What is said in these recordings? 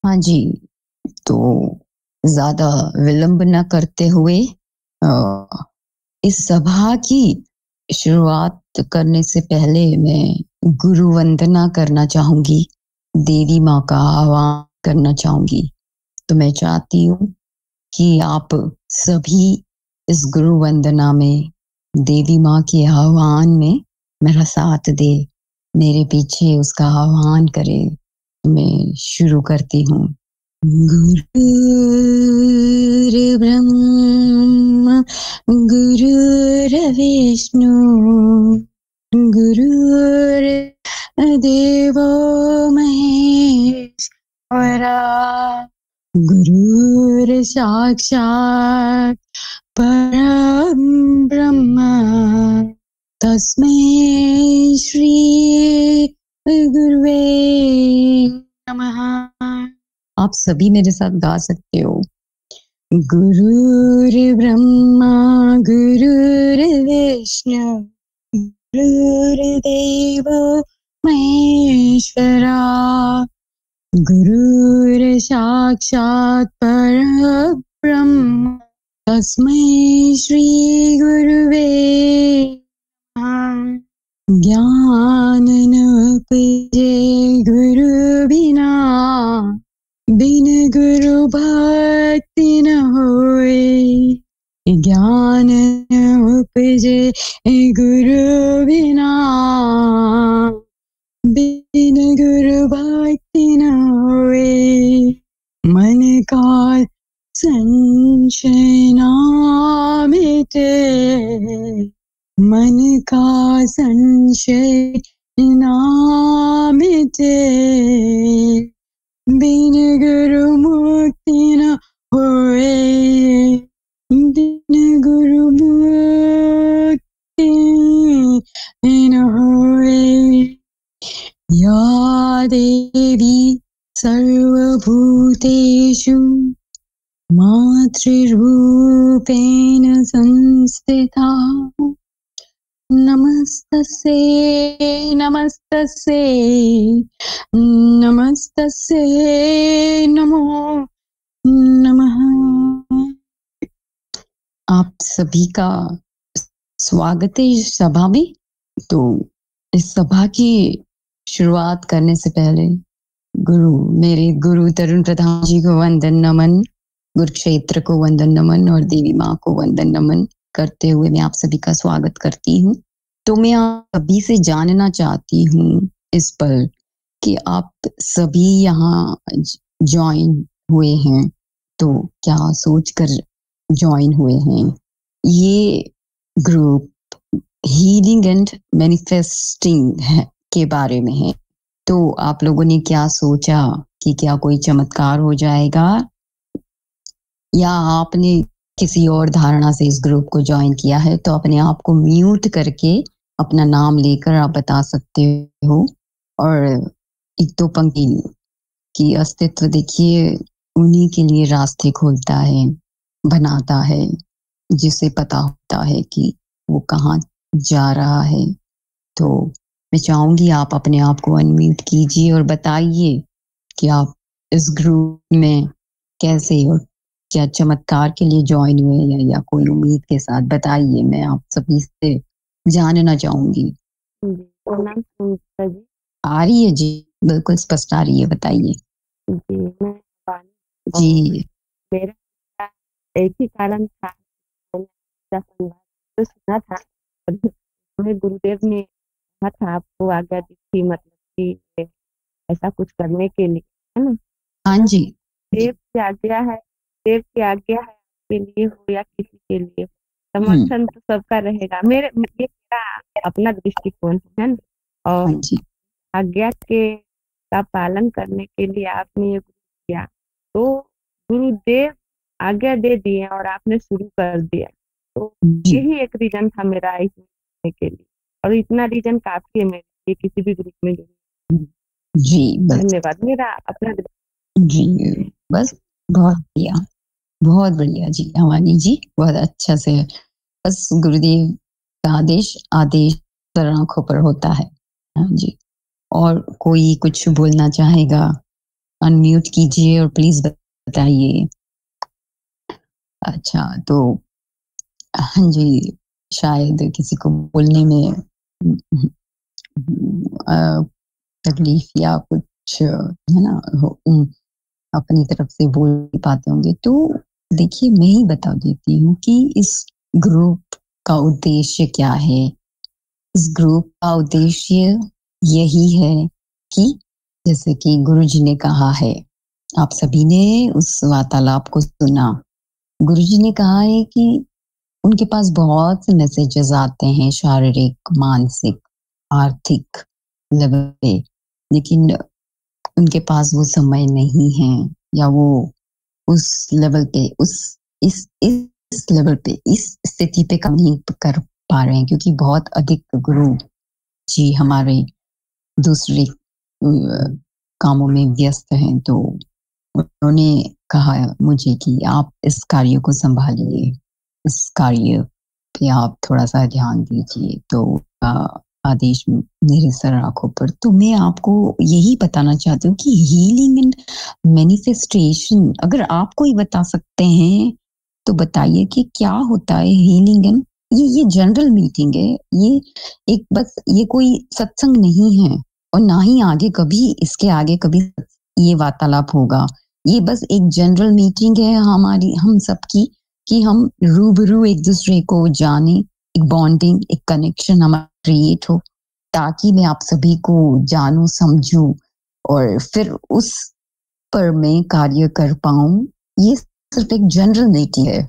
हाँ जी, तो ज़्यादा विलंब ना करते हुए अ, इस सभा की शुरुआत करने से पहले मैं गुरु वंदना करना चाहूँगी, देवी माँ का आह्वान करना चाहूँगी। तो मैं चाहती हूँ कि आप सभी इस गुरु वंदना में, देवी माँ के आह्वान में मेरा साथ दें, मेरे पीछे उसका आह्वान करें। तो मैं शुरू करती हूँ। गुरुर्ब्रह्मा गुरुर्विष्णु गुरुर्देवो महेश्वरा गुरुर्साक्षात् परं ब्रह्म तस्मै श्री गुरुवे नमः। आप सभी मेरे साथ गा सकते हो। गुरुर्ब्रह्मा गुरुर्विष्णु गुरुर्देवो महेश्वरा गुरुर्साक्षात् परब्रह्म तस्मै श्री गुरुवे नमः। ज्ञान न उपजे गुरु बिना, बिन गुरु भक्ति न होए। ज्ञान न उपजे गुरु बिना, बिन गुरु भक्ति न होए। मन का संशय ना मिटे, मन का संशय ना मिटे। बिन गुरु मुक्ति न होए, बिन गुरु मुक्ति न होए। या देवी सर्वभूतेषु मातृरूपेण संस्थिता, नमस्तस्यै नमस्तस्यै नमस्तस्यै नमो नमः। आप सभी का स्वागत है इस सभा में। तो इस सभा की शुरुआत करने से पहले मेरे गुरु तरुण प्रधान जी को वंदन नमन, गुरुक्षेत्र को वंदन नमन और देवी माँ को वंदन नमन करते हुए मैं आप सभी का स्वागत करती हूँ। तो मैं आप सभी से जानना चाहती हूँ इस पल कि आप सभी यहाँ ज्वाइन हुए हैं, तो क्या सोचकर ज्वाइन हुए हैं? ये ग्रुप हीलिंग एंड मैनिफेस्टिंग है के बारे में है। तो आप लोगों ने क्या सोचा कि क्या कोई चमत्कार हो जाएगा, या आपने किसी और धारणा से इस ग्रुप को ज्वाइन किया है? तो अपने आप को म्यूट करके अपना नाम लेकर आप बता सकते हो। और एक दो पंक्ति की अस्तित्व देखिए, उन्हीं के लिए रास्ते खोलता है, बनाता है, जिसे पता होता है कि वो कहाँ जा रहा है। तो मैं चाहूंगी आप अपने आप को अनम्यूट कीजिए और बताइए कि आप इस ग्रुप में कैसे और क्या चमत्कार के लिए ज्वाइन हुए हैं या कोई उम्मीद के साथ? बताइए, मैं आप सभी से जानना चाहूंगी। प्रणाम सुनीता जी। आ रही है जी, बिल्कुल स्पष्ट आ रही है, बताइए जी मैं पानी और जी। मेरा एक ही कारण था, मैंने आपका संवाद तो सुना था और हमें गुरुदेव ने कहा था, आपको आज्ञा दी थी, मतलब कि ऐसा कुछ करने के लिए, है ना? हाँ तो जी जी। देव की आज्ञा है, देव की आज्ञा है, आपके लिए हो या किसी के लिए, हम्म। समर्थन तो सबका रहेगा। मेरे ये मेरा अपना दृष्टिकोण है ना। हाँ और जी। आज्ञा के का पालन करने के लिए आपने ये किया, तो गुरुदेव आज्ञा दे दिए और आपने शुरू कर दिया। तो जी यही एक रीजन था मेरा इसमें जुड़ने के लिए, और इतना रीजन काफी है मेरे लिए किसी भी ग्रुप में जुड़ने। जी बस। धन्यवाद। मेरा अपना जी बस, बहुत बढ़िया, बहुत बढ़िया जी हमारी जी, बहुत अच्छा से। बस गुरुदेव का आदेश आदेश सर आंखों पर होता है। हाँ जी। और कोई कुछ बोलना चाहेगा? अनम्यूट कीजिए और प्लीज बताइए। अच्छा, तो हाँ जी, शायद किसी को बोलने में अ, तकलीफ या कुछ है ना, अपनी तरफ से बोल नहीं पाते होंगे। तो देखिए, मैं ही बता देती हूँ कि इस ग्रुप का उद्देश्य क्या है। इस ग्रुप का उद्देश्य यही है कि जैसे कि गुरुजी ने कहा है, आप सभी ने उस वार्तालाप को सुना। गुरुजी ने कहा है कि उनके पास बहुत से मैसेजेस आते हैं, शारीरिक, मानसिक, आर्थिक लेवल पे, लेकिन उनके पास वो समय नहीं है, या वो उस लेवल पे, इस लेवल पे, इस स्थिति पे काम नहीं कर पा रहे हैं, क्योंकि बहुत अधिक गुरु जी हमारे दूसरे कामों में व्यस्त हैं। तो उन्होंने कहा मुझे कि आप इस कार्य को संभालिए, इस कार्य पे आप थोड़ा सा ध्यान दीजिए। तो आदेश मेरे सर आंखों पर। तो मैं आपको यही बताना चाहती हूँ कि हीलिंग एंड मैनिफेस्टेशन, अगर आप कोई बता सकते हैं तो बताइए कि क्या होता है हीलिंग एंड, ये जनरल मीटिंग है, ये एक बस, ये कोई सत्संग नहीं है, और ना ही आगे कभी, इसके आगे कभी ये वार्तालाप होगा। ये बस एक जनरल मीटिंग है हमारी, हम सबकी, कि हम रूबरू एक दूसरे को जाने, एक बॉन्डिंग, एक कनेक्शन हमारा क्रिएट हो, ताकि मैं आप सभी को जानूं, समझूं, और फिर उस पर मैं कार्य कर पाऊं। ये सिर्फ एक जनरल मीटिंग है।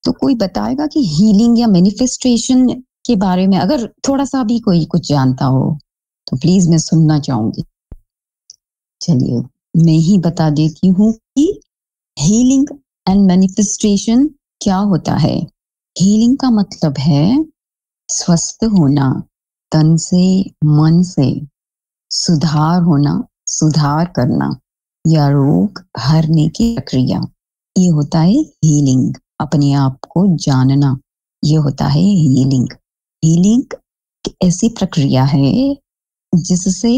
तो कोई बताएगा कि हीलिंग या मैनिफेस्टेशन के बारे में, अगर थोड़ा सा भी कोई कुछ जानता हो तो प्लीज, मैं सुनना चाहूंगी। चलिए, मैं ही बता देती हूँ कि हीलिंग एंड मैनिफेस्टेशन क्या होता है। हीलिंग का मतलब है स्वस्थ होना, तन से, मन से, सुधार होना, सुधार करना, या रोग हरने की प्रक्रिया। ये होता है हीलिंग। अपने आप को जानना, ये होता है हीलिंग। हीलिंग ऐसी प्रक्रिया है जिससे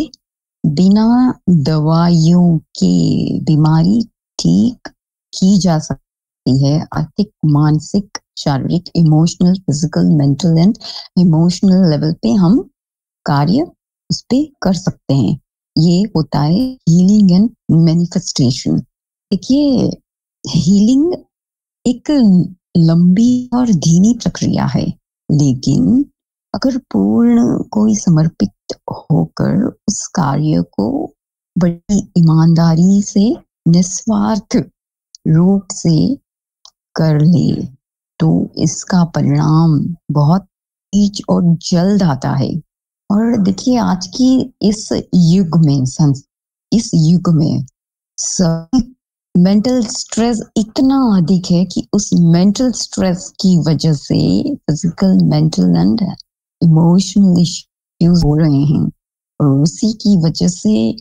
बिना दवाइयों के बीमारी ठीक की जा सकती है। आर्थिक, मानसिक, शारीरिक, emotional, physical, mental and emotional level पे हम कार्य उस पे कर सकते हैं। ये होता है हीलिंग एंड मैनिफेस्टेशन। देखिए, हीलिंग एक लंबी और धीमी प्रक्रिया है, लेकिन अगर पूर्ण कोई समर्पित होकर उस कार्य को बड़ी ईमानदारी से, निस्वार्थ रूप से कर ले, तो इसका परिणाम बहुत तेज और जल्द आता है। और देखिए, आज की इस युग में, इस युग में सब मेंटल स्ट्रेस इतना अधिक है कि उस मेंटल स्ट्रेस की वजह से physical, mental and emotional issues हो रहे हैं, और उसी की वजह से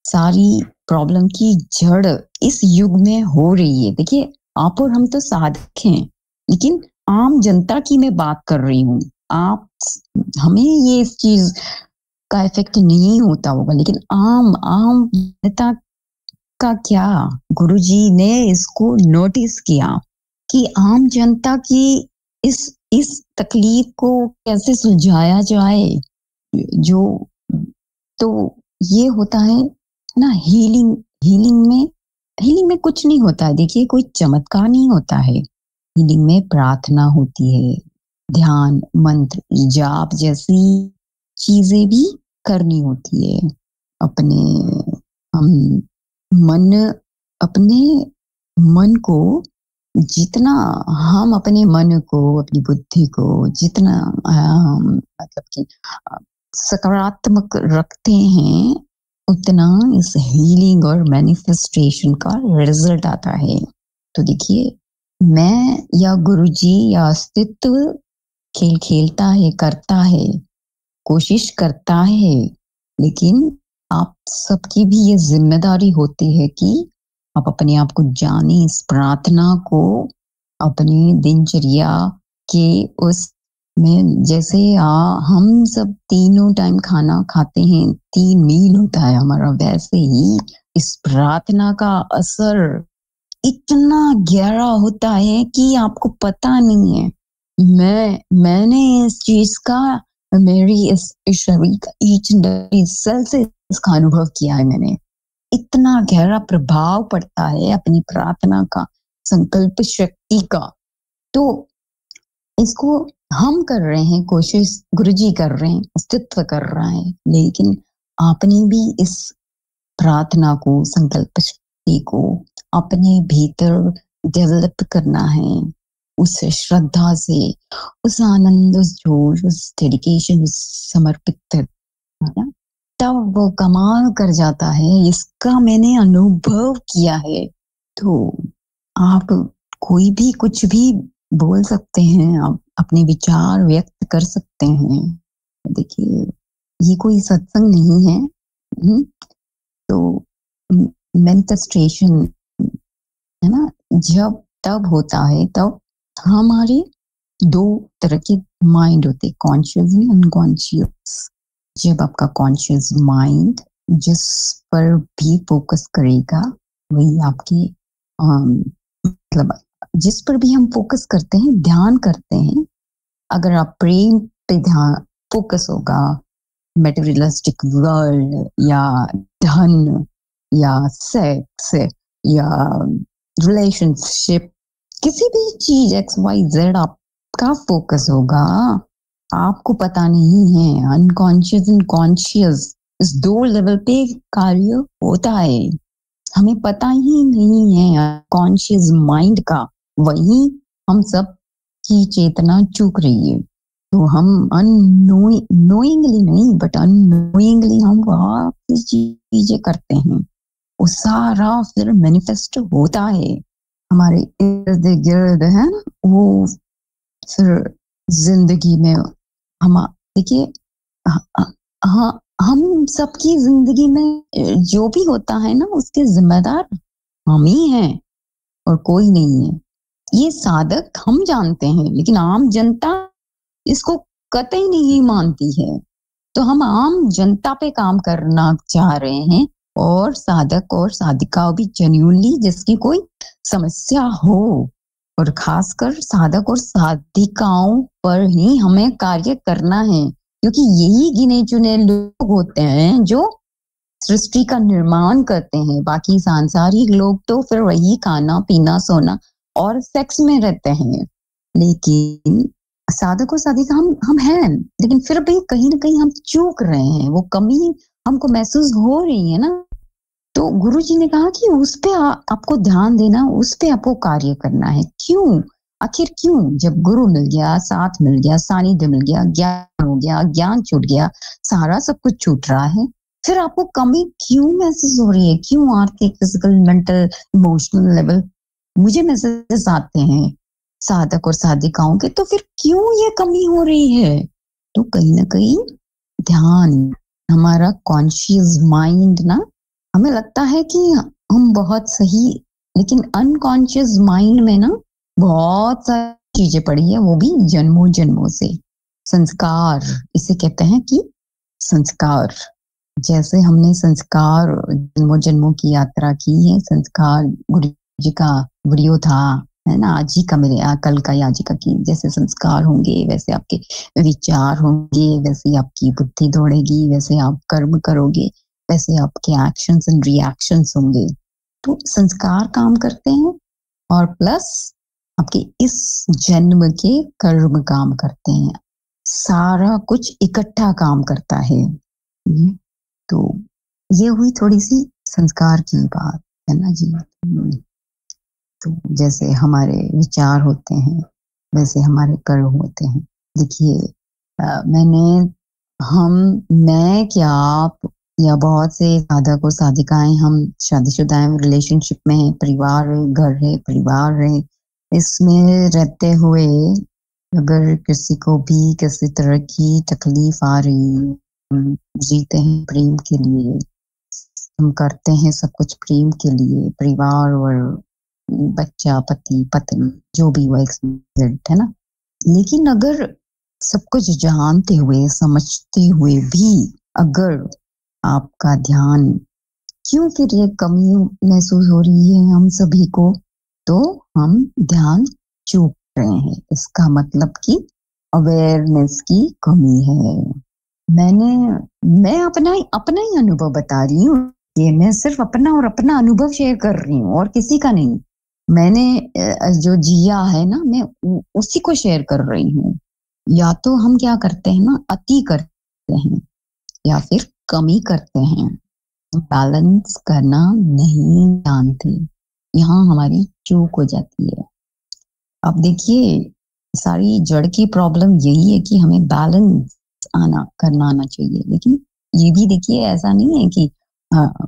सारी प्रॉब्लम की जड़ इस युग में हो रही है। देखिए, आप और हम तो साधक हैं, लेकिन आम जनता की मैं बात कर रही हूँ। आप, हमें ये इस चीज का इफेक्ट नहीं होता होगा, लेकिन आम आम जनता का क्या, गुरुजी ने इसको नोटिस किया कि आम जनता की इस तकलीफ को कैसे सुलझाया जाए। जो, तो ये होता है ना हीलिंग। हीलिंग में कुछ नहीं होता है। देखिए, कोई चमत्कार नहीं होता है। हीलिंग में प्रार्थना होती है, ध्यान, मंत्र, जाप जैसी चीजें भी करनी होती है। अपने हम मन अपने मन को जितना, हम अपने मन को, अपनी बुद्धि को जितना मतलब कि सकारात्मक रखते हैं, उतना इस हीलिंग और मैनिफेस्टेशन का रिजल्ट आता है। तो देखिए, मैं या गुरुजी या अस्तित्व खेल खेलता है, करता है, कोशिश करता है, लेकिन आप सबकी भी ये जिम्मेदारी होती है कि आप अपने आप को जाने, इस प्रार्थना को अपनी दिनचर्या के उस मैं जैसे हम सब तीनों टाइम खाना खाते हैं, 3 मील होता है हमारा, वैसे ही इस प्रार्थना का असर इतना गहरा होता है कि आपको पता नहीं है। मैंने इस चीज का, मेरी इस शरीर का ईच एंड एवरी सेल से इसका अनुभव किया है मैंने। इतना गहरा प्रभाव पड़ता है अपनी प्रार्थना का, संकल्प शक्ति का। तो इसको हम कर रहे हैं कोशिश, गुरुजी कर रहे हैं, अस्तित्व कर रहा है, लेकिन आपने भी इस प्रार्थना को, संकल्प शक्ति को अपने भीतर डेवलप करना है, उस श्रद्धा से, उस आनंद, उस जोश, उस डेडिकेशन, उस समर्पित, है ना? तब वो कमाल कर जाता है। इसका मैंने अनुभव किया है। तो आप कोई भी कुछ भी बोल सकते हैं, आप अपने विचार व्यक्त कर सकते हैं। देखिए, ये कोई सत्संग नहीं है। तो मैनिफेस्टेशन, है ना, जब तब होता है, तब हमारे 2 तरह के माइंड होते, कॉन्शियस एंड अनकॉन्शियस। जब आपका कॉन्शियस माइंड जिस पर भी फोकस करेगा, वही आपके मतलब जिस पर भी हम फोकस करते हैं, ध्यान करते हैं, अगर आप प्रेम पे ध्यान फोकस होगा, मेटेरियलिस्टिक वर्ल्ड या धन या सेक्स या रिलेशनशिप, किसी भी चीज XYZ आपका फोकस होगा, आपको पता नहीं है अनकॉन्शियस एंड कॉन्शियस इस 2 लेवल पे कार्य होता है। हमें पता ही नहीं है कॉन्शियस माइंड का, वही हम सब की चेतना चूक रही है। तो हम नोइंगली नहीं, बट अननोइंगली हम बहुत सी चीजें करते हैं, वो सारा फिर मैनिफेस्ट होता है हमारे इर्द गिर्द, है ना। वो फिर जिंदगी में हम, देखिए, हाँ, हम सबकी जिंदगी में जो भी होता है ना, उसके जिम्मेदार हम ही हैं और कोई नहीं है। ये साधक हम जानते हैं, लेकिन आम जनता इसको कतई नहीं मानती है। तो हम आम जनता पे काम करना चाह रहे हैं, और साधक और साधिका भी जेन्युइनली जिसकी कोई समस्या हो, और खासकर साधक और साधिकाओं पर ही हमें कार्य करना है, क्योंकि यही गिने चुने लोग होते हैं जो सृष्टि का निर्माण करते हैं। बाकी सांसारिक लोग तो फिर वही खाना पीना सोना और सेक्स में रहते हैं। लेकिन साधक और साधिका हम हैं, लेकिन फिर भी कहीं ना कहीं हम चूक रहे हैं, वो कमी हमको महसूस हो रही है ना। तो गुरु जी ने कहा कि उस पे आपको ध्यान देना, उस पे आपको कार्य करना है। क्यों, आखिर क्यों? जब गुरु मिल गया, साथ मिल गया, सानिध्य मिल गया, ज्ञान हो गया, ज्ञान छूट गया, सारा सब कुछ छूट रहा है, फिर आपको कमी क्यों महसूस हो रही है? क्यों आर्थिक, फिजिकल, मेंटल, इमोशनल लेवल मुझे मैसेजेस आते हैं साधक और साधिकाओं के, तो फिर क्यों ये कमी हो रही है? तो कहीं ना कहीं ध्यान, हमारा कॉन्शियस माइंड ना, हमें लगता है कि हम बहुत सही, लेकिन अनकॉन्शियस माइंड में ना बहुत सारी चीजें पड़ी है, वो भी जन्मों जन्मों से। संस्कार, इसे कहते हैं कि संस्कार, जैसे हमने संस्कार जन्मों जन्मों की यात्रा की है, संस्कार गुरु जी का वीडियो था, है ना, आज ही का मेरे कल का या आज का, की जैसे संस्कार होंगे वैसे आपके विचार होंगे, वैसे आपकी बुद्धि दौड़ेगी, वैसे आप कर्म करोगे, वैसे आपके एक्शंस एंड रिएक्शंस होंगे। तो संस्कार काम करते हैं, और प्लस आपके इस जन्म के कर्म काम करते हैं, सारा कुछ इकट्ठा काम करता है। तो ये हुई थोड़ी सी संस्कार की बात, है ना जी। तो जैसे हमारे विचार होते हैं, वैसे हमारे कर्म होते हैं। देखिए, मैं क्या आप या बहुत से साधक और साधिकाएं, हम शादीशुदा हैं, रिलेशनशिप में है, परिवार घर है, परिवार है, इसमें रहते हुए अगर किसी को भी किसी तरह की तकलीफ आ रही, हम जीते हैं प्रेम के लिए, हम करते हैं सब कुछ प्रेम के लिए, परिवार और बच्चा, पति, पत्नी, जो भी वो है ना। लेकिन अगर सब कुछ जानते हुए समझते हुए भी अगर आपका ध्यान क्यों फिर ये कमी महसूस हो रही है हम सभी को, तो हम ध्यान चूक रहे हैं। इसका मतलब कि अवेयरनेस की कमी है। मैं अपना ही अनुभव बता रही हूँ। ये मैं सिर्फ अपना अनुभव शेयर कर रही हूँ और किसी का नहीं। मैंने जो जिया है ना, मैं उसी को शेयर कर रही हूँ। या तो हम क्या करते हैं ना, अति करते हैं या फिर कमी करते हैं, बैलेंस करना नहीं जानते। यहाँ हमारी चूक हो जाती है। अब देखिए, सारी जड़ की प्रॉब्लम यही है कि हमें बैलेंस करना आना चाहिए। लेकिन ये भी देखिए, ऐसा नहीं है कि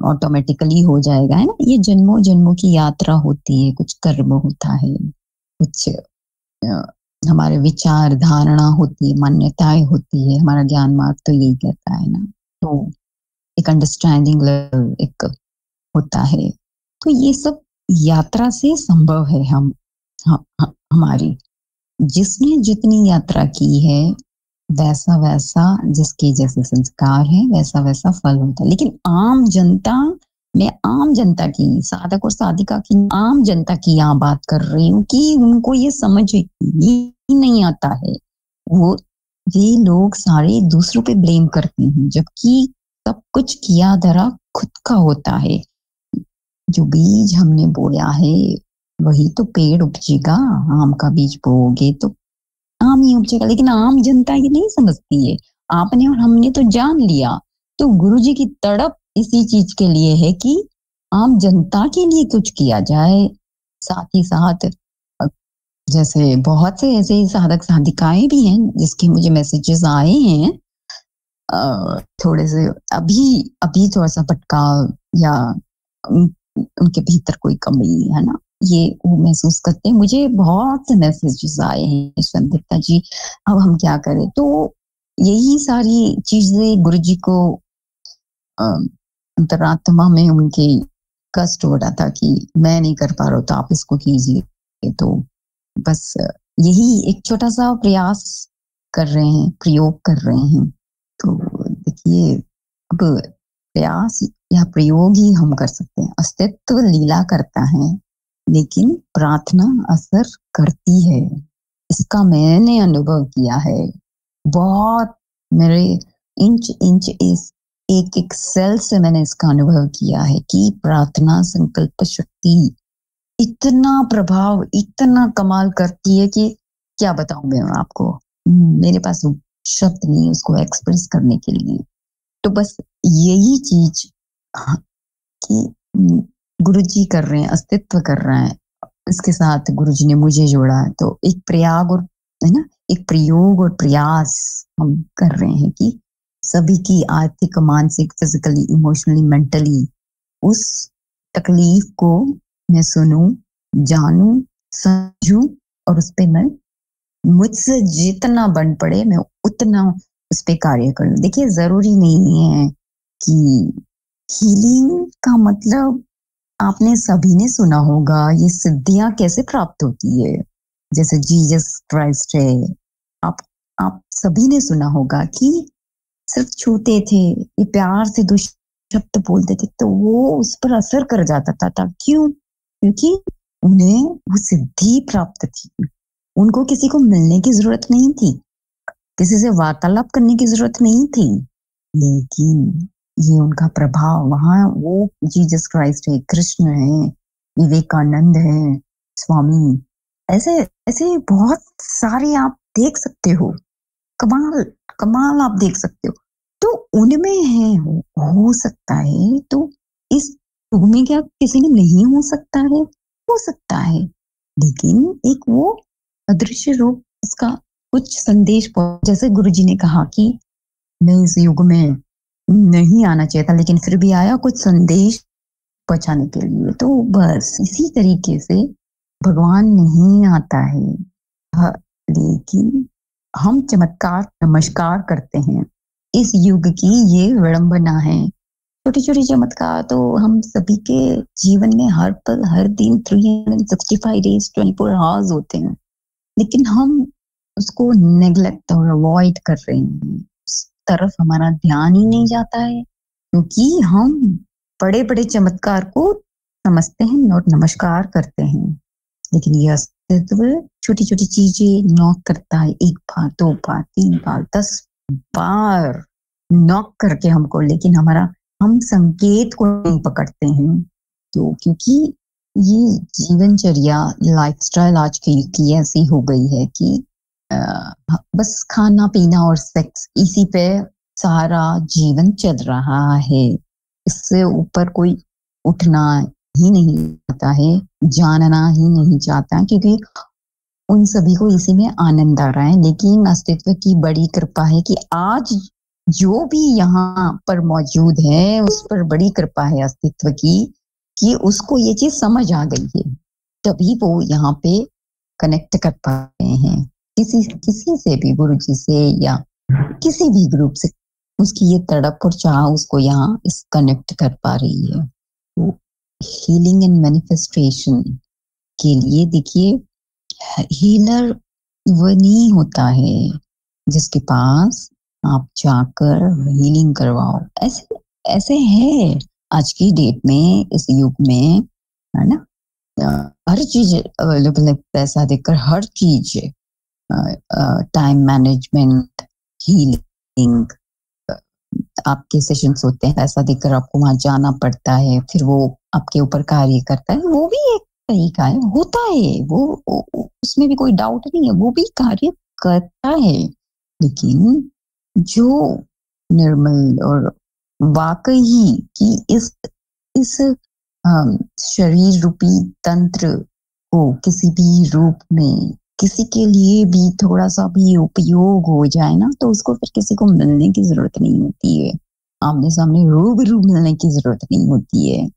ऑटोमेटिकली हो जाएगा, है ना। ये जन्मों जन्मों की यात्रा होती है, कुछ कर्म होता है, कुछ हमारे विचार धारणा होती है, मान्यताएं होती है। हमारा ज्ञान मार्ग तो यही कहता है ना। तो एक अंडरस्टैंडिंग लेवल एक होता है। तो ये सब यात्रा से संभव है। हमारी जिसने जितनी यात्रा की है, वैसा वैसा जिसके जैसे संस्कार है, वैसा वैसा फल होता है। लेकिन आम जनता, मैं आम जनता की, साधक और साधिका की, आम जनता की यहाँ बात कर रही हूँ कि उनको ये समझ ही नहीं आता है। वो ये लोग सारे दूसरों पे ब्लेम करते हैं, जबकि सब कुछ किया धरा खुद का होता है। जो बीज हमने बोया है वही तो पेड़ उपजेगा। आम का बीज बोओगे तो आम ही उपजेगा। लेकिन आम जनता ये नहीं समझती है। आपने और हमने तो जान लिया। तो गुरुजी की तड़प इसी चीज के लिए है कि आम जनता के लिए कुछ किया जाए। साथ ही साथ जैसे बहुत से ऐसे साधक साधिकाएं भी हैं जिसके मुझे मैसेजेस आए हैं, थोड़े से अभी अभी थोड़ा सा भटकाव या उनके भीतर कोई कमी है ना, ये वो महसूस करते हैं। मुझे बहुत से मैसेजेस आए हैं, संदीप्ता जी अब हम क्या करें। तो यही सारी चीजें गुरुजी को अंतरात्मा में उनके कष्ट हो रहा था कि मैं नहीं कर पा रहा हूं, तो आप इसको कीजिए। तो बस यही एक छोटा सा प्रयास कर रहे हैं, प्रयोग कर रहे हैं। तो देखिए, अब प्रयास या प्रयोग ही हम कर सकते हैं। अस्तित्व लीला करता है, लेकिन प्रार्थना असर करती है। इसका मैंने अनुभव किया है बहुत। मेरे इंच इंच इस एक एक सेल से मैंने इसका अनुभव किया है कि प्रार्थना संकल्प शक्ति इतना प्रभाव, इतना कमाल करती है कि क्या बताऊं मैं आपको। मेरे पास शब्द नहीं उसको एक्सप्रेस करने के लिए। तो बस यही चीज कि गुरुजी कर रहे हैं, अस्तित्व कर रहा है। इसके साथ गुरुजी ने मुझे जोड़ा है। तो एक प्रयाग और, है ना, एक प्रयोग और प्रयास हम कर रहे हैं कि सभी की आर्थिक, मानसिक, फिजिकली, इमोशनली, मेंटली उस तकलीफ को मैं सुनूं, जानूं, समझूं और उस पे मैं मुझसे जितना बन पड़े मैं उतना उस पे कार्य करूं। देखिए, जरूरी नहीं है कि हीलिंग का मतलब, आपने सभी ने सुना होगा ये सिद्धियां कैसे प्राप्त होती है। जैसे जीसस क्राइस्ट है, आप आप सभी ने सुना होगा कि सिर्फ छूते थे, ये प्यार से दो शब्द बोलते थे तो वो उस पर असर कर जाता था। क्यों? क्योंकि उन्हें वो सिद्धि प्राप्त थी। उनको किसी को मिलने की जरूरत नहीं थी, किसी से वार्तालाप करने की जरूरत नहीं थी। लेकिन ये उनका प्रभाव वहां, वो जीसस क्राइस्ट है, कृष्ण है, विवेकानंद है, स्वामी, ऐसे ऐसे बहुत सारे आप देख सकते हो। कमाल कमाल आप देख सकते हो। तो उनमें है, हो सकता है। तो इस युग में क्या किसी में नहीं हो सकता है? हो सकता है। लेकिन एक वो अदृश्य रूप, उसका कुछ संदेश, जैसे गुरुजी ने कहा कि मैं इस युग में नहीं आना चाहिए था, लेकिन फिर भी आया कुछ संदेश पहुंचाने के लिए। तो बस इसी तरीके से भगवान नहीं आता है, लेकिन हम चमत्कार नमस्कार करते हैं। इस युग की ये विडंबना है। छोटी छोटी चमत्कार तो हम सभी के जीवन में हर पल, हर दिन 365 डेज 24 आवर्स होते हैं। लेकिन हम उसको नेग्लेक्ट और अवॉइड कर रहे हैं, उस तरफ हमारा ध्यान ही नहीं जाता है, क्योंकि हम बड़े बड़े चमत्कार को समझते हैं और नमस्कार करते हैं, लेकिन ये अस्तित्व छोटी छोटी चीजें नॉक करता है, 1 बार 2 बार 3 बार 10 बार नॉक करके हमको, लेकिन हम संकेत को नहीं पकड़ते हैं। तो क्योंकि ये जीवनचर्या लाइफस्टाइल आज की ऐसी हो गई है कि बस खाना पीना और सेक्स, इसी पे सारा जीवन चल रहा है। इससे ऊपर कोई उठना ही नहीं चाहता है, जानना ही नहीं चाहता, क्योंकि उन सभी को इसी में आनंद आ रहा है। लेकिन अस्तित्व की बड़ी कृपा है कि आज जो भी यहाँ पर मौजूद है, उस पर बड़ी कृपा है अस्तित्व की, कि उसको ये चीज समझ आ गई है, तभी वो यहाँ पे कनेक्ट कर पा रहे हैं किसी से भी, गुरु जी से या किसी भी ग्रुप से। उसकी ये तड़प और चाह उसको यहाँ इस कनेक्ट कर पा रही है। तो हीलिंग एंड मैनिफेस्टेशन के लिए देखिए, हीलर वो नहीं होता है जिसके पास आप जाकर हीलिंग करवाओ। ऐसे ऐसे है आज की डेट में, इस युग में, है ना, हर चीज अवेलेबल है, पैसा देकर हर चीज, टाइम मैनेजमेंट, हीलिंग, आपके सेशंस होते हैं, पैसा देकर आपको वहां जाना पड़ता है, फिर वो आपके ऊपर कार्य करता है, वो भी एक तरीका है, होता है वो, उसमें भी कोई डाउट नहीं है, वो भी कार्य करता है। लेकिन जो निर्मल और वाकई कि इस शरीर रूपी तंत्र को किसी भी रूप में किसी के लिए भी थोड़ा सा भी उपयोग हो जाए ना, तो उसको फिर किसी को मिलने की जरूरत नहीं होती है, आमने सामने रूबरू मिलने की जरूरत नहीं होती है।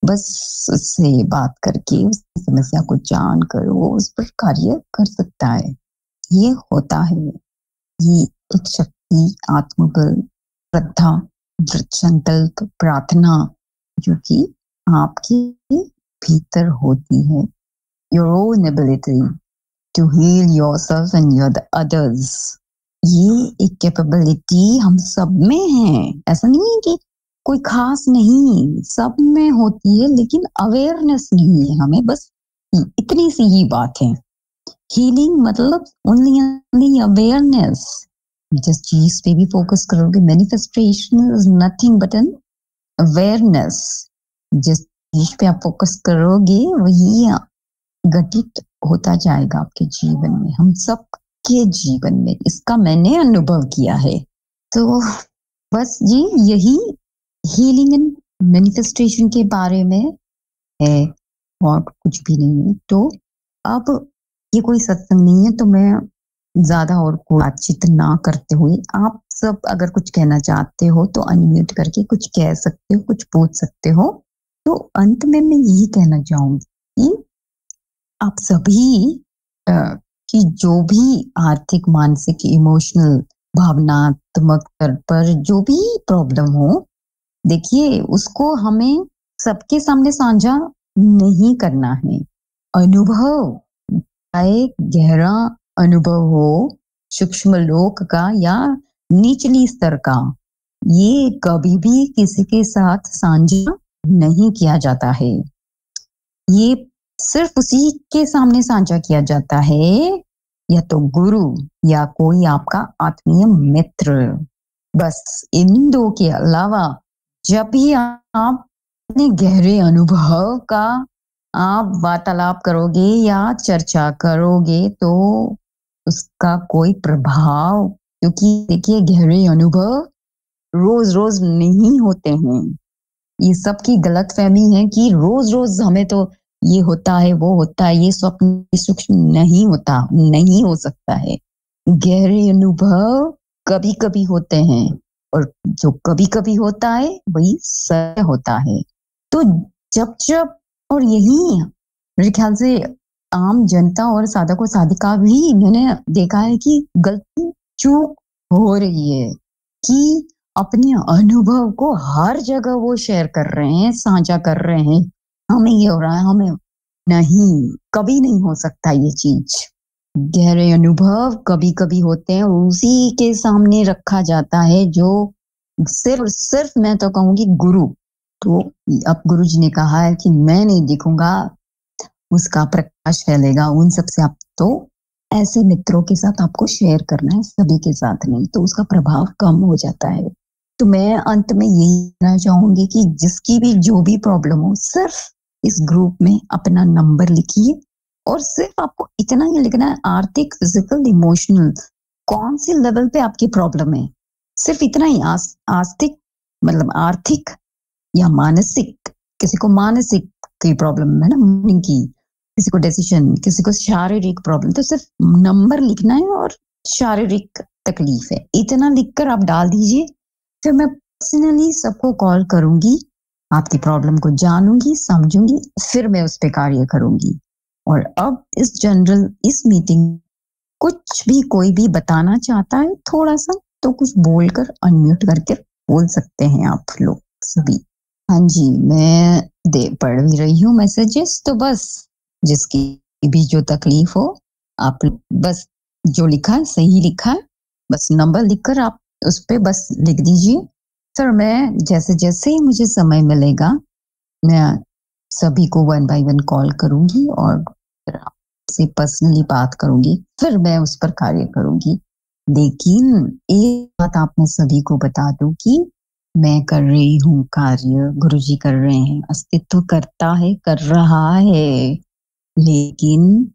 बस उससे बात करके उस समस्या को जान कर वो उस पर कार्य कर सकता है। ये होता है, ये एक शक्ति, आत्मबल, श्रद्धा, दृढ़ संकल्प, प्रार्थना जो कि आपके भीतर होती है। Your own ability to heal yourself and your others, ये एक कैपेबिलिटी हम सब में है। ऐसा नहीं है कि कोई खास नहीं, सब में होती है, लेकिन अवेयरनेस नहीं है हमें, बस इतनी सी ही बात है। हीलिंग मतलब ओनली अवेयरनेस। जिस चीज पे भी फोकस करोगे, manifestation is nothing but an awareness. जिस चीज पे आप फोकस करोगे वही घटित होता जाएगा आपके जीवन में, हम सब के जीवन में। इसका मैंने अनुभव किया है। तो बस जी यही हीलिंग एंड मैनिफेस्टेशन के बारे में है, और कुछ भी नहीं है। तो अब ये कोई सत्संग नहीं है, तो मैं ज्यादा और कोई बातचीत ना करते हुए, आप सब अगर कुछ कहना चाहते हो तो अनम्यूट करके कुछ कह सकते हो, कुछ पूछ सकते हो। तो अंत में मैं यही कहना चाहूंगी कि आप सभी की जो भी आर्थिक, मानसिक, इमोशनल, भावनात्मक स्तर पर जो भी प्रॉब्लम हो, देखिए उसको हमें सबके सामने साझा नहीं करना है। अनुभव, चाहे गहरा अनुभव हो, सूक्ष्म लोक का या निचली स्तर का, ये कभी भी किसी के साथ साझा नहीं किया जाता है। ये सिर्फ उसी के सामने साझा किया जाता है, या तो गुरु या कोई आपका आत्मीय मित्र। बस इन दो के अलावा जब भी आप अपने गहरे अनुभव का आप वार्तालाप करोगे या चर्चा करोगे, तो उसका कोई प्रभाव, क्योंकि देखिए गहरे अनुभव रोज रोज नहीं होते हैं। ये सबकी गलतफहमी है कि रोज रोज हमें तो ये होता है, वो होता है, ये स्वप्न सूक्ष्म नहीं होता, नहीं हो सकता है। गहरे अनुभव कभी कभी होते हैं, और जो कभी कभी होता है वही सत्य होता है। तो जब जब, और यही मेरे ख्याल से आम जनता और साधक और साधिका भी इन्होंने देखा है कि गलती चूक हो रही है, कि अपने अनुभव को हर जगह वो शेयर कर रहे हैं, साझा कर रहे हैं। हमें ये हो रहा है, हमें नहीं, कभी नहीं हो सकता ये चीज। गहरे अनुभव कभी कभी होते हैं, उसी के सामने रखा जाता है जो सिर्फ सिर्फ मैं तो कहूंगी गुरु। तो अब गुरु जी ने कहा है कि मैं नहीं दिखूंगा, उसका प्रकाश फैलेगा उन सब से। आप तो ऐसे मित्रों के साथ आपको शेयर करना है, सभी के साथ नहीं, तो उसका प्रभाव कम हो जाता है। तो मैं अंत में यही कहना चाहूंगी कि जिसकी भी जो भी प्रॉब्लम हो, सिर्फ इस ग्रुप में अपना नंबर लिखिए और सिर्फ आपको इतना ही लिखना है, आर्थिक, फिजिकल, इमोशनल, कौन से लेवल पे आपकी प्रॉब्लम है, सिर्फ इतना ही। आस्तिक मतलब आर्थिक या मानसिक, किसी को मानसिक की प्रॉब्लम है ना, मनी की, किसी को डिसीजन, किसी को शारीरिक प्रॉब्लम, तो सिर्फ नंबर लिखना है और शारीरिक तकलीफ है, इतना लिखकर आप डाल दीजिए। फिर मैं पर्सनली सबको कॉल करूंगी, आपकी प्रॉब्लम को जानूंगी, समझूंगी, फिर मैं उस पर कार्य करूंगी। और अब इस मीटिंग कुछ भी कोई भी बताना चाहता है थोड़ा सा, तो कुछ बोलकर अनम्यूट करके बोल सकते हैं आप लोग सभी। हाँ जी, मैं पढ़ भी रही हूँ मैसेजेस, तो बस जिसकी भी जो तकलीफ हो, आप बस जो लिखा है सही लिखा है, बस नंबर लिखकर आप उस पे बस लिख दीजिए। फिर मैं जैसे जैसे ही मुझे समय मिलेगा, मैं सभी को वन बाय वन कॉल करूंगी और फिर आपसे पर्सनली बात करूंगी, फिर मैं उस पर कार्य करूंगी। लेकिन एक बात आप मैं सभी को बता दूं कि मैं कर रही हूँ कार्य, गुरुजी कर रहे हैं, अस्तित्व करता है, कर रहा है, लेकिन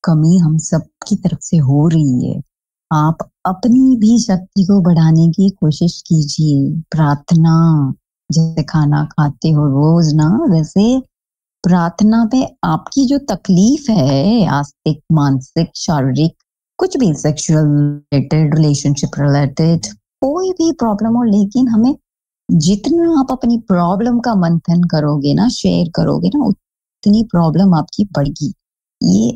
कमी हम सब की तरफ से हो रही है। आप अपनी भी शक्ति को बढ़ाने की कोशिश कीजिए। प्रार्थना, जैसे खाना खाते हो रोज ना, वैसे प्रार्थना पे आपकी जो तकलीफ है, आस्तिक, मानसिक, शारीरिक, कुछ भी, सेक्सुअल रिलेटेड, रिलेशनशिप रिलेटेड, कोई भी प्रॉब्लम हो, लेकिन हमें जितना आप अपनी प्रॉब्लम का मंथन करोगे ना, शेयर करोगे ना, उतनी प्रॉब्लम आपकी बढ़ेगी। ये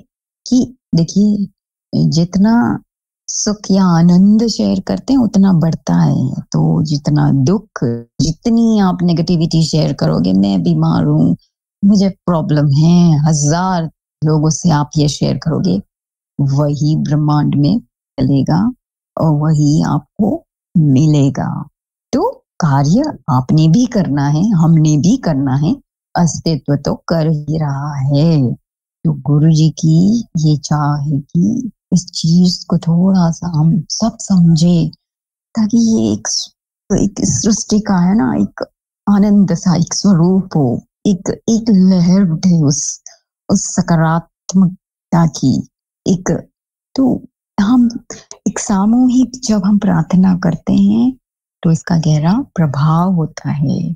कि देखिए, जितना सुख या आनंद शेयर करते हैं उतना बढ़ता है, तो जितना दुख, जितनी आप नेगेटिविटी शेयर करोगे, मैं बीमार हूँ, मुझे प्रॉब्लम है, 1000 लोगों से आप ये शेयर करोगे, वही ब्रह्मांड में चलेगा और वही आपको मिलेगा। तो कार्य आपने भी करना है, हमने भी करना है, अस्तित्व तो कर ही रहा है। तो गुरु जी की ये चाह है कि इस चीज को थोड़ा सा हम सब समझे, ताकि ये एक सृष्टि का है ना, एक आनंद सा एक स्वरूप हो, एक एक लहर उठे उस सकारात्मकता की। एक तो हम एक सामूहिक जब हम प्रार्थना करते हैं तो इसका गहरा प्रभाव होता है।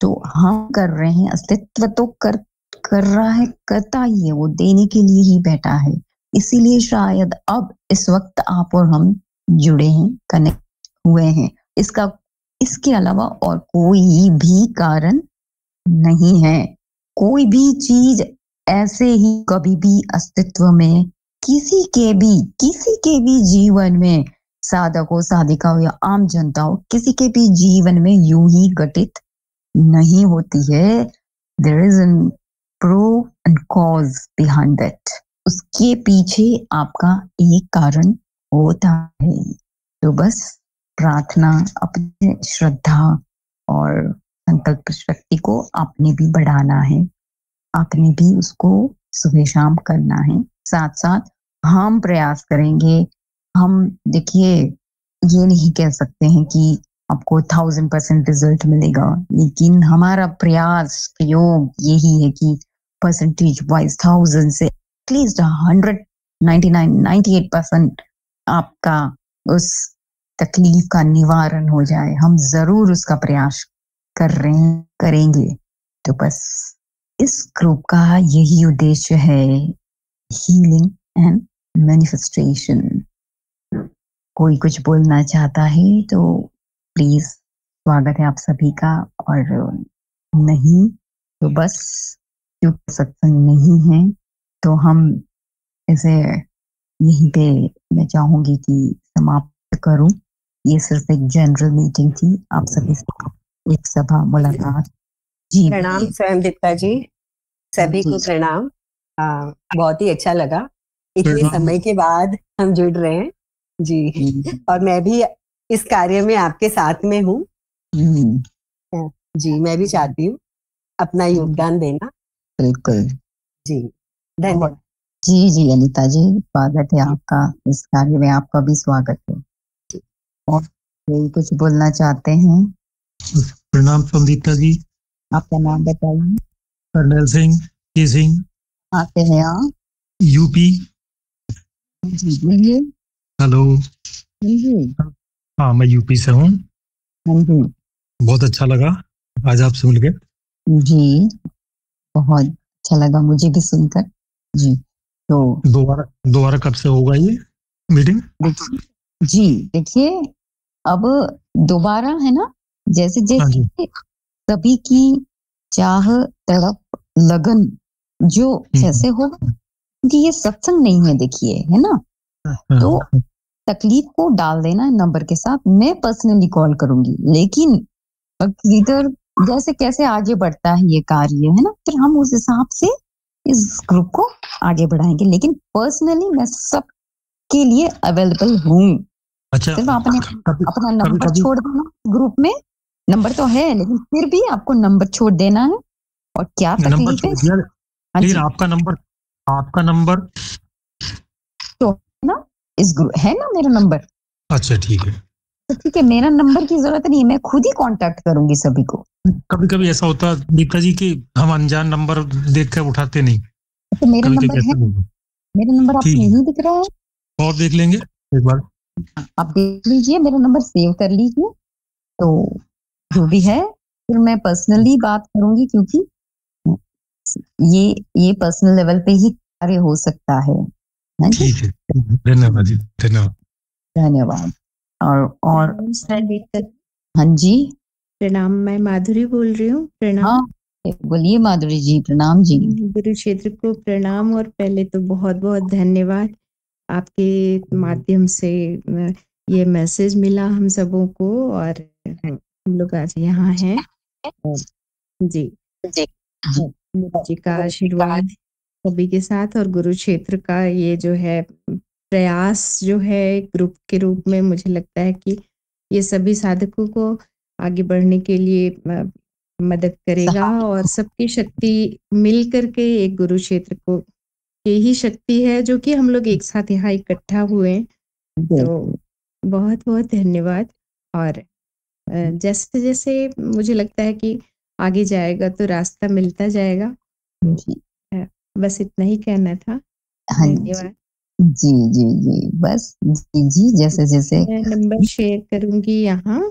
तो हम कर रहे हैं, अस्तित्व तो कर रहा है, करता ही है, वो देने के लिए ही बैठा है। इसीलिए शायद अब इस वक्त आप और हम जुड़े हैं, कनेक्ट हुए हैं। इसके अलावा और कोई भी कारण नहीं है। कोई भी चीज ऐसे ही कभी भी अस्तित्व में किसी के भी जीवन में, साधक हो, साधिका हो या आम जनता हो, किसी के भी जीवन में यूं ही घटित नहीं होती है। There is an pro and cause behind that. उसके पीछे आपका एक कारण होता है। तो बस प्रार्थना, अपने श्रद्धा और संकल्प शक्ति को आपने भी बढ़ाना है, आपने भी उसको सुबह शाम करना है। साथ साथ हम प्रयास करेंगे। हम देखिए, ये नहीं कह सकते हैं कि आपको 1000% रिजल्ट मिलेगा, लेकिन हमारा प्रयोग यही है कि परसेंटेज वाइज 1000 से एटलीस्ट 199 98% आपका उस तकलीफ का निवारण हो जाए। हम जरूर उसका प्रयास करेंगे। तो बस इस ग्रुप का यही उद्देश्य है, हीलिंग एंड मैनिफेस्टेशन। कोई कुछ बोलना चाहता है तो प्लीज, स्वागत है आप सभी का। और नहीं तो बस, क्योंकि सत्संग नहीं है तो हम इसे यहीं पे मैं चाहूंगी कि समाप्त करूं। ये सिर्फ एक जनरल मीटिंग थी, आप सभी से एक सभा मुलाकात। जी प्रणाम स्वयं दीप्ता जी, सभी को प्रणाम। बहुत ही अच्छा लगा इतने प्रणाम। समय के बाद हम जुड़ रहे हैं जी, और मैं भी इस कार्य में आपके साथ में हूँ जी। मैं भी चाहती हूँ अपना योगदान देना। बिल्कुल जी, धन्यवाद। जी जी अनिता जी, स्वागत है आपका इस कार्य में, आपका भी स्वागत है। और कोई कुछ बोलना चाहते हैं? प्रणाम संदीप्ता जी। आपका नाम बताइए। कर्नल सिंह, के सिंह, आते हैं आप? यूपी। जी बोलिए। हेलो। जी हाँ, मैं यूपी से हूँ। हाँ जी बहुत अच्छा लगा आज आपसे मिलके। जी, बहुत अच्छा लगा मुझे भी सुनकर जी। तो दोबारा कब से होगा ये मीटिंग? जी देखिए, अब दोबारा है ना, जैसे हाँ जी। जैसे सभी की चाह, तड़प, लगन जो जैसे होगा, क्योंकि ये सत्संग नहीं है देखिए, है ना, तो तकलीफ को डाल देना नंबर के साथ। मैं पर्सनली कॉल करूंगी, लेकिन इधर जैसे कैसे आगे बढ़ता है ये कार्य, है ना, फिर हम उस हिसाब से इस ग्रुप को आगे बढ़ाएंगे। लेकिन पर्सनली मैं सबके लिए अवेलेबल हूँ। अच्छा, सिर्फ आपने अपना नंबर कभी छोड़ देना। ग्रुप में नंबर तो है, लेकिन फिर भी आपको नंबर छोड़ देना है। और क्या नंबर तकलीफ छोड़ है? दिया, हाँ लेकिन जी, आपका नंबर तो ना इस ग्रुप है ना मेरा नंबर। अच्छा ठीक है। तो ठीक है, मेरा नंबर की जरूरत नहीं है, मैं खुद ही कांटेक्ट करूंगी सभी को। कभी कभी ऐसा होता है दीपिका जी कि हम अनजान नंबर देख कर उठाते नहीं। तो मेरा कभी नंबर कभी है, ऐसा होगा। मेरा नंबर आपको ठीक है, नहीं दिख रहा है? और देख लेंगे एक बार। आप देख लीजिए, मेरा नंबर सेव कर लीजिए। तो जो भी है, फिर मैं पर्सनली बात करूंगी, क्योंकि ये पर्सनल लेवल पे ही कार्य हो सकता है। हाँ जी, ठीक है, धन्यवाद जी, धन्यवाद। धन्यवाद। और संदीप्ता, हाँ जी, प्रणाम। मैं माधुरी बोल रही हूँ। प्रणाम। हाँ बोलिए माधुरी जी, प्रणाम जी। गुरु क्षेत्र को प्रणाम। और पहले तो बहुत बहुत धन्यवाद, आपके माध्यम से ये मैसेज मिला हम सबों को, और हम लोग आज यहाँ हैं। जी, गुरु जी का आशीर्वाद सभी के साथ, और गुरु क्षेत्र का ये जो है प्रयास जो है ग्रुप के रूप में, मुझे लगता है कि ये सभी साधकों को आगे बढ़ने के लिए मदद करेगा। और सबकी शक्ति मिल करके एक गुरु क्षेत्र को, यही शक्ति है जो कि हम लोग एक साथ यहाँ इकट्ठा हुए। तो बहुत बहुत धन्यवाद। और जैसे जैसे मुझे लगता है कि आगे जाएगा तो रास्ता मिलता जाएगा। बस इतना ही कहना था। हाँ धन्यवाद। जी जी जी, बस जी जी, जैसे जैसे मैं नंबर शेयर करूंगी यहाँ,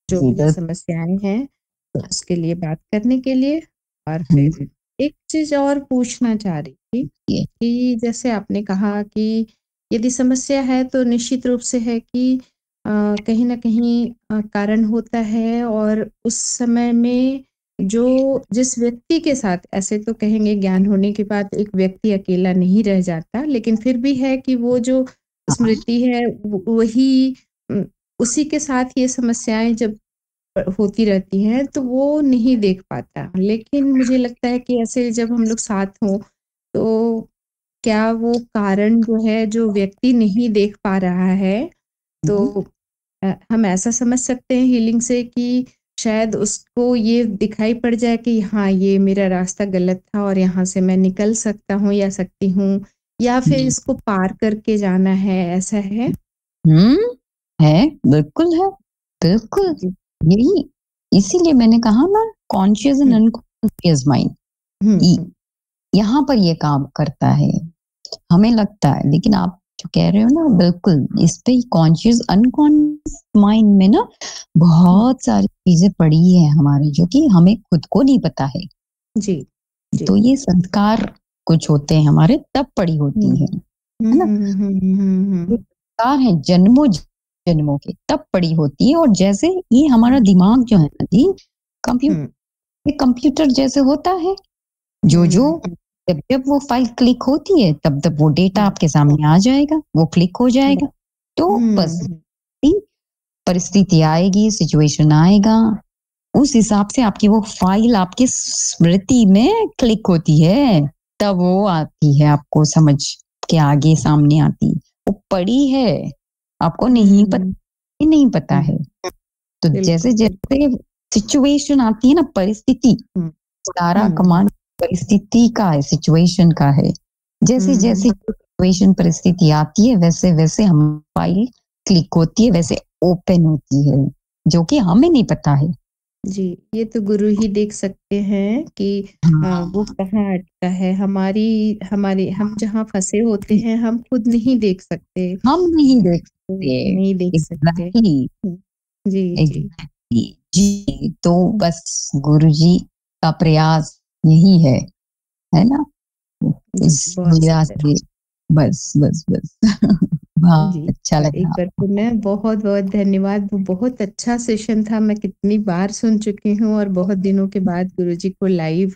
जो भी समस्याएं हैं उसके लिए बात करने के लिए। और फिर एक चीज और पूछना चाह रही थी कि जैसे आपने कहा कि यदि समस्या है तो निश्चित रूप से है कि कहीं ना कहीं कारण होता है, और उस समय में जो जिस व्यक्ति के साथ, ऐसे तो कहेंगे ज्ञान होने के बाद एक व्यक्ति अकेला नहीं रह जाता, लेकिन फिर भी है कि वो जो स्मृति है वही उसी के साथ ये समस्याएं जब होती रहती हैं तो वो नहीं देख पाता। लेकिन मुझे लगता है कि ऐसे जब हम लोग साथ हों तो क्या वो कारण जो है जो व्यक्ति नहीं देख पा रहा है, तो हम ऐसा समझ सकते हैं हीलिंग से कि शायद उसको ये दिखाई पड़ जाए कि हाँ, ये मेरा रास्ता गलत था और यहाँ से मैं निकल सकता हूँ या सकती हूँ, या फिर इसको पार करके जाना है, ऐसा है? है, बिल्कुल है, बिल्कुल। यही इसीलिए मैंने कहा ना, कॉन्शियस एंड अनकॉन्शियस माइंड यहाँ पर ये काम करता है, हमें लगता है। लेकिन आप जो कह रहे हो ना, बिल्कुल इस पे कॉन्शियस अनकॉन्शियस माइंड में ना बहुत सारी चीजें पड़ी है हमारे, जो कि हमें खुद को नहीं पता है। जी, जी। तो ये संस्कार कुछ होते हैं हमारे, तब पड़ी होती है ना। संस्कार है जन्मों जन्मों के, तब पड़ी होती है। और जैसे ये हमारा दिमाग जो है ना जी, कंप्यूटर जैसे होता है, जो जब जब वो फाइल क्लिक होती है, तब तब वो डेटा आपके सामने आ जाएगा, वो क्लिक हो जाएगा। तो बस परिस्थिति आएगी, सिचुएशन आएगा, उस हिसाब से आपकी वो फाइल आपकी स्मृति में क्लिक होती है। तब वो आती है, आपको समझ के आगे सामने आती है। वो पड़ी है, आपको नहीं पता है। तो जैसे जैसे सिचुएशन आती है ना, परिस्थिति, सारा कमांड परिस्थिति का है, सिचुएशन का है। जैसे जैसे सिचुएशन परिस्थिति आती है, वैसे वैसे हम फाइल क्लिक होती है, वैसे ओपन होती है, जो कि हमें नहीं पता है। जी, ये तो गुरु ही देख सकते हैं कि वो कहाँ अटका है। हम जहाँ फंसे होते हैं, हम खुद नहीं देख सकते। हम नहीं देख सकते। नहीं देख सकते। जी जी जी। तो बस गुरु जी का प्रयास यही है ना? इस मीरा से बस बस बस बहुत अच्छा एक लगा। बार पुनः बहुत बहुत धन्यवाद। वो बहुत अच्छा सेशन था, मैं कितनी बार सुन चुकी हूँ, और बहुत दिनों के बाद गुरुजी को लाइव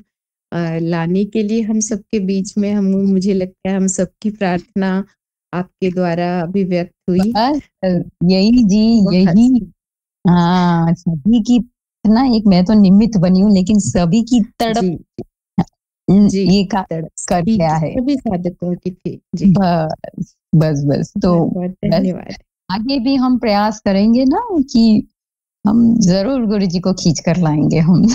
लाने के लिए हम सबके बीच में, मुझे लगता है हम सबकी प्रार्थना आपके द्वारा अभिव्यक्त हुई। यही जी, यही। हाँ, सभी की ना, एक मैं तो निमित्त बनी हूँ, लेकिन सभी की तड़प जी, ये कर गया है, सभी साधकों की थी। जी, बस बस बस। तो बहुत धन्यवाद। आगे भी हम प्रयास करेंगे ना, कि हम जरूर गुरु जी को खींच कर लाएंगे हम।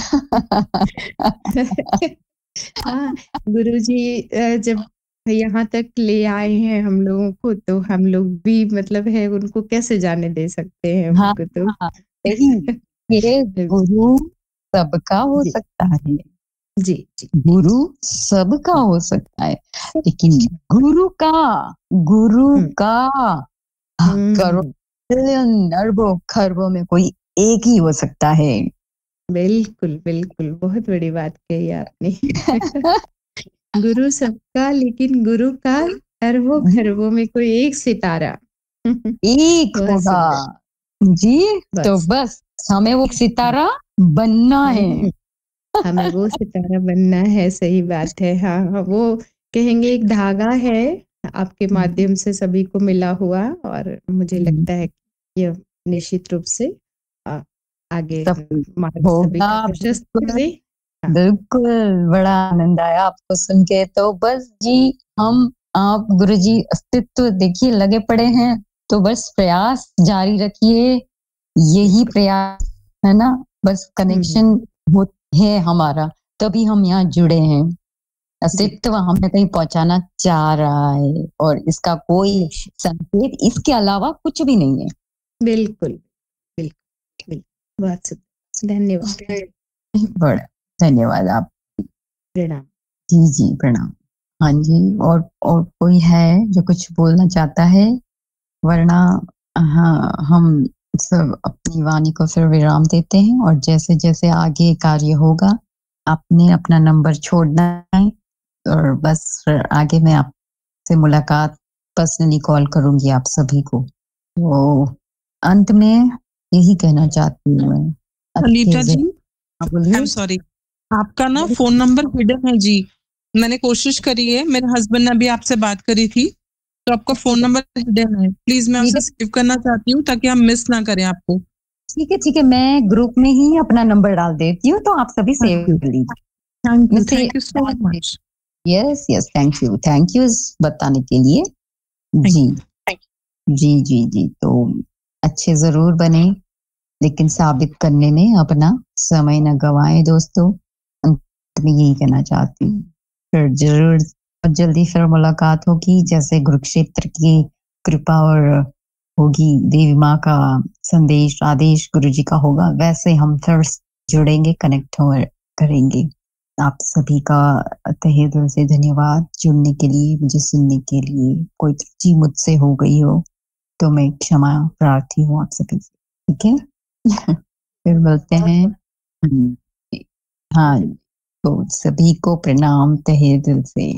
हाँ, गुरु जी जब यहाँ तक ले आए हैं हम लोगों को, तो हम लोग भी मतलब है उनको कैसे जाने दे सकते हैं। हाँ, उनको तो ये गुरु सबका हो सकता है। जी जी, गुरु सबका हो सकता है, लेकिन गुरु का करोड़ों अरबों खरबों में कोई एक ही हो सकता है। बिल्कुल बिल्कुल, बहुत बड़ी बात कही आपने। गुरु सबका, लेकिन गुरु का अरबों खरबों में कोई एक सितारा एक होगा जी। तो बस हमें वो सितारा बनना है। हमें वो सितारा बनना है, सही बात है। हाँ, वो कहेंगे एक धागा है आपके माध्यम से सभी को मिला हुआ, और मुझे लगता है कि यह निश्चित रूप से आगे मार्ग सभी का प्रशस्त करे। बिल्कुल, बड़ा आनंद आया आपको सुन के। तो बस जी, आप गुरु जी अस्तित्व देखिए लगे पड़े हैं, तो बस प्रयास जारी रखिए। यही प्रयास है ना, बस कनेक्शन है हमारा, तभी हम यहाँ जुड़े हैं। अस्तित्व हमें कहीं पहुंचाना चाह रहा है, और इसका कोई संकेत इसके अलावा कुछ भी नहीं है। बिल्कुल बिल्कुल, बहुत धन्यवाद। बड़ा धन्यवाद आप। प्रणाम। जी जी, प्रणाम। हाँ जी, और कोई है जो कुछ बोलना चाहता है? वरना हाँ, हम सब अपनी वाणी को फिर विराम देते हैं, और जैसे जैसे आगे कार्य होगा, आपने अपना नंबर छोड़ना है, और बस फिर आगे मैं आपसे मुलाकात पर्सनली कॉल करूंगी आप सभी को। तो अंत में यही कहना चाहती हूँ मैं, अनीता जी, आई एम सॉरी, आपका ना फोन नंबर हिडन है जी। मैंने कोशिश करी है, मेरे हस्बैंड ने अभी आपसे बात करी थी, तो आपका फोन नंबर हिडन है। प्लीज मैं उसे सेव करना चाहती हूँ, ताकि हम मिस ना करें आपको। ठीक है, मैं ग्रुप में ही अपना नंबर डाल देती हूँ, तो आप सभी सेव कर लीजिए। Thank you so much. Yes yes, thank you बताने के लिए। जी जी जी जी। तो अच्छे जरूर बने, लेकिन साबित करने में अपना समय न गवाएं दोस्तों। अंत में यही कहना चाहती हूँ, फिर जरूर जल्दी फिर मुलाकात होगी, जैसे कुरुक्षेत्र की कृपा और होगी, देवी माँ का संदेश आदेश गुरु जी का होगा, वैसे हम फिर जुड़ेंगे, कनेक्ट करेंगे। आप सभी का तहे दिल से धन्यवाद जुड़ने के लिए, मुझे सुनने के लिए। कोई त्रुटि मुझसे हो गई हो तो मैं क्षमा प्रार्थी हूँ आप सभी से, ठीक है? फिर मिलते हैं। हाँ, तो सभी को प्रणाम तहे दिल से।